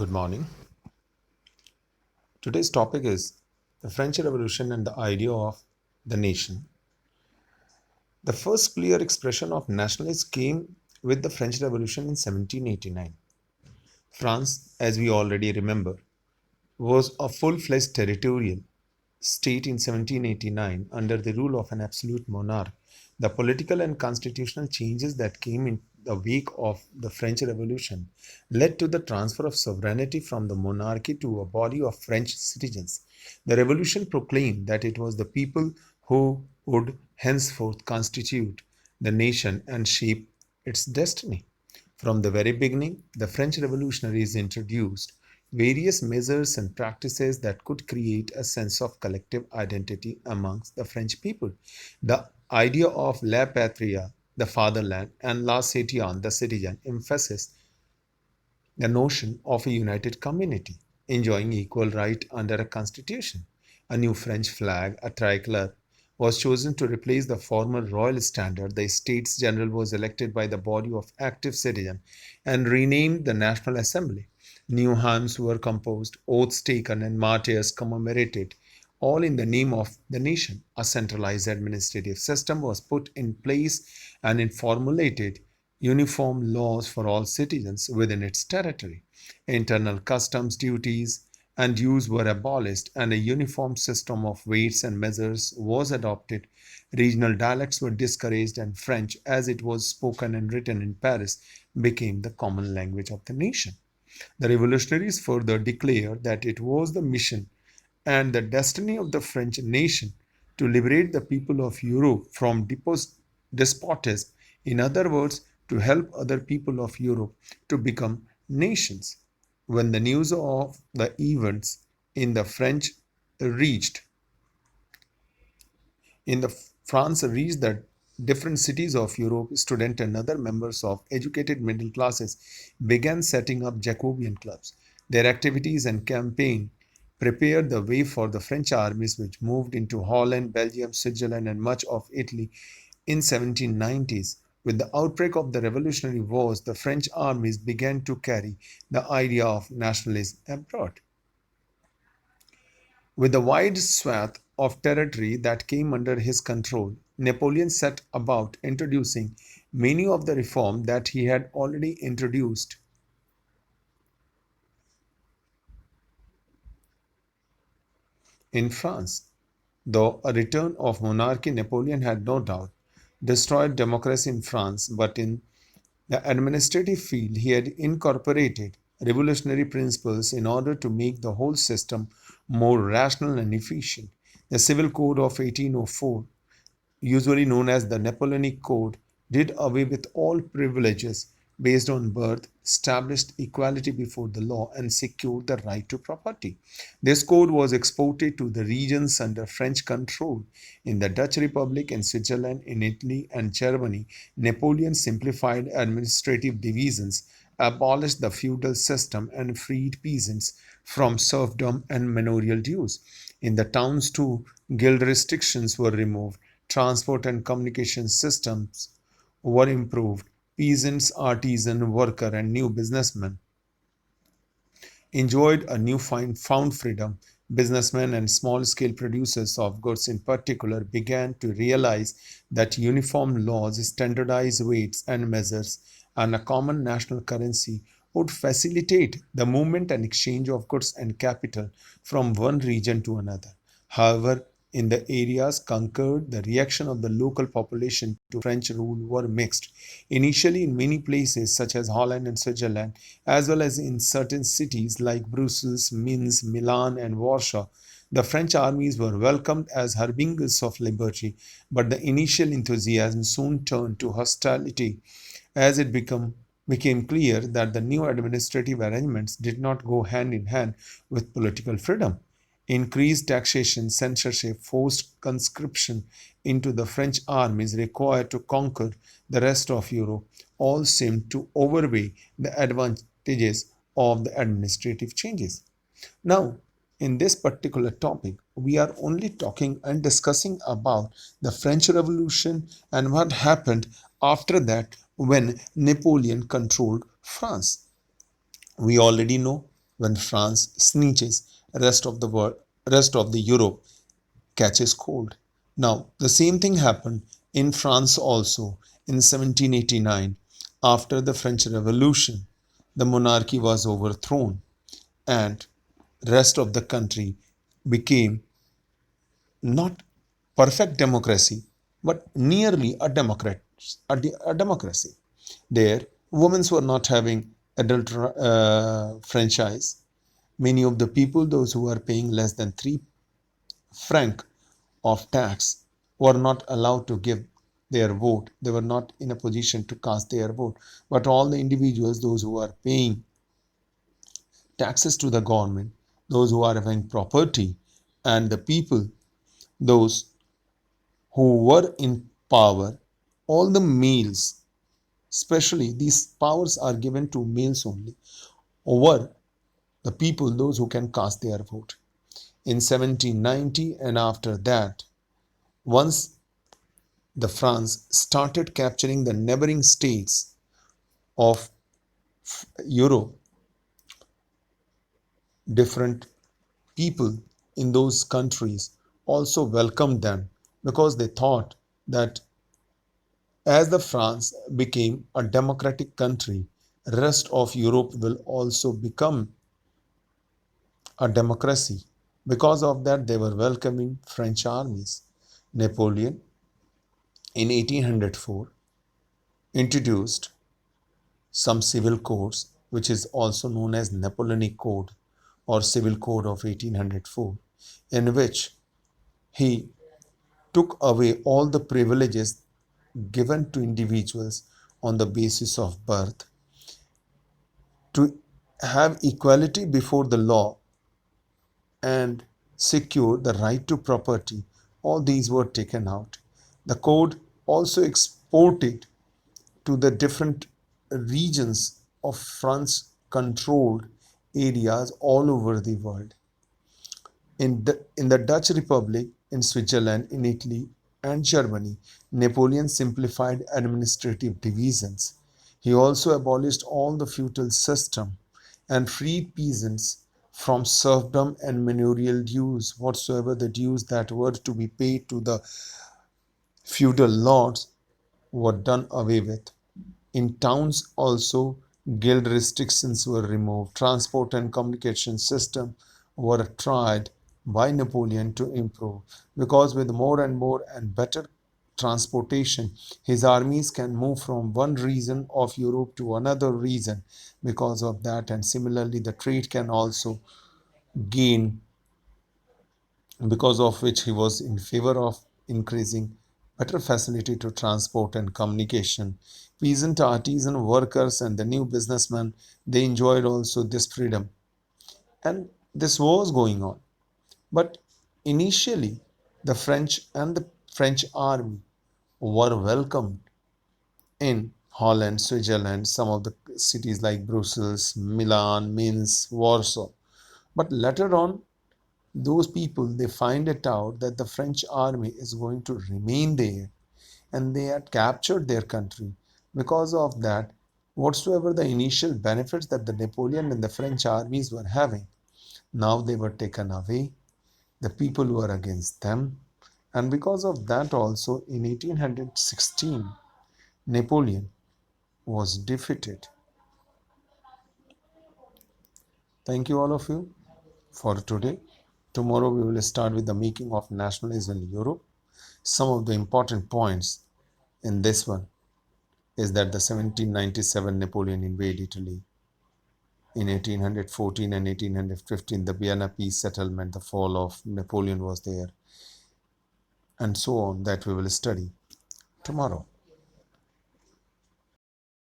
Good morning. Today's topic is the French Revolution and the idea of the nation. The first clear expression of nationalism came with the French Revolution in 1789. France, as we already remember, was a full-fledged territorial state in 1789 under the rule of an absolute monarch. The political and constitutional changes that came in the wake of the French Revolution led to the transfer of sovereignty from the monarchy to a body of French citizens. The revolution proclaimed that it was the people who would henceforth constitute the nation and shape its destiny. From the very beginning, the French revolutionaries introduced various measures and practices that could create a sense of collective identity amongst the French people. The idea of la patria, the fatherland, and la citoyen, the citizen, emphasized the notion of a united community enjoying equal right under a constitution. A new French flag, a tricolor, was chosen to replace the former royal standard. The States General was elected by the body of active citizens and renamed the National Assembly. New hymns were composed, oaths taken, and martyrs commemorated, all in the name of the nation. A centralized administrative system was put in place and it formulated uniform laws for all citizens within its territory. Internal customs duties and dues were abolished, and a uniform system of weights and measures was adopted. Regional dialects were discouraged, and French, as it was spoken and written in Paris, became the common language of the nation. The revolutionaries further declared that it was the mission and the destiny of the French nation to liberate the people of Europe from despotism. In other words, to help other people of Europe to become nations. When the news of the events in the French reached in the France reached the different cities of Europe, students and other members of educated middle classes began setting up Jacobean clubs. Their activities and campaign prepared the way for the French armies which moved into Holland, Belgium, Switzerland and much of Italy in 1790s. With the outbreak of the Revolutionary Wars, the French armies began to carry the idea of nationalism abroad. With the wide swath of territory that came under his control, Napoleon set about introducing many of the reforms that he had already introduced in France. Though a return of monarchy, Napoleon had no doubt destroyed democracy in France, but in the administrative field, he had incorporated revolutionary principles in order to make the whole system more rational and efficient. The Civil Code of 1804, usually known as the Napoleonic Code, did away with all privileges based on birth, established equality before the law, and secured the right to property. This code was exported to the regions under French control. In the Dutch Republic, in Switzerland, in Italy, and Germany, Napoleon simplified administrative divisions, abolished the feudal system, and freed peasants from serfdom and manorial dues. In the towns, too, guild restrictions were removed, transport and communication systems were improved. Peasants, artisan, worker, and new businessmen enjoyed a newfound freedom. Businessmen and small-scale producers of goods in particular began to realize that uniform laws, standardized weights and measures, and a common national currency would facilitate the movement and exchange of goods and capital from one region to another. However, in the areas conquered, the reaction of the local population to French rule were mixed. Initially, in many places such as Holland and Switzerland, as well as in certain cities like Brussels, Minsk, Milan, and Warsaw, the French armies were welcomed as harbingers of liberty, but the initial enthusiasm soon turned to hostility as it became clear that the new administrative arrangements did not go hand in hand with political freedom. Increased taxation, censorship, forced conscription into the French armies required to conquer the rest of Europe all seemed to outweigh the advantages of the administrative changes. Now, in this particular topic, we are only talking and discussing about the French Revolution and what happened after that when Napoleon controlled France. We already know When France sneezes, rest of the Europe catches cold. Now, the same thing happened in France also in 1789 after the French Revolution. The monarchy was overthrown and rest of the country became not perfect democracy but nearly a democracy. There, women were not having adult franchise. Many of the people, those who are paying less than 3 franc of tax, were not allowed to give their vote. They were not in a position to cast their vote. But all the individuals, those who are paying taxes to the government, those who are having property, and the people, those who were in power, all the males, especially these powers are given to males only, over the people, those who can cast their vote. In 1790 and after that, once the France started capturing the neighboring states of Europe, different people in those countries also welcomed them because they thought that as the France became a democratic country, rest of Europe will also become a democracy. Because of that, they were welcoming French armies. Napoleon in 1804 introduced some civil codes, which is also known as Napoleonic Code or Civil Code of 1804, in which he took away all the privileges given to individuals on the basis of birth to have equality before the law and secure the right to property. All these were taken out. The code also exported to the different regions of France controlled areas all over the world. In the Dutch Republic, in Switzerland, in Italy, and Germany, Napoleon simplified administrative divisions. He also abolished all the feudal system and freed peasants from serfdom and manorial dues, whatsoever the dues that were to be paid to the feudal lords were done away with. In towns also, guild restrictions were removed. Transport and communication system were tried by Napoleon to improve because with more and more and better transportation, his armies can move from one region of Europe to another region because of that. And similarly, the trade can also gain, because of which he was in favor of increasing better facility to transport and communication. Peasant, artisan, workers, and the new businessmen, they enjoyed also this freedom. And this was going on. But initially, the French and the French army were welcomed in Holland, Switzerland, some of the cities like Brussels, Milan, Minsk, Warsaw. But later on, those people, they find it out that the French army is going to remain there and they had captured their country. Because of that, whatsoever the initial benefits that the Napoleon and the French armies were having, now they were taken away. The people were against them. And because of that also, in 1816, Napoleon was defeated. Thank you all of you for today. Tomorrow we will start with the making of nationalism in Europe. Some of the important points in this one is that the 1797 Napoleon invaded Italy. In 1814 and 1815, the Vienna Peace Settlement, the fall of Napoleon was there, and so on, that we will study tomorrow.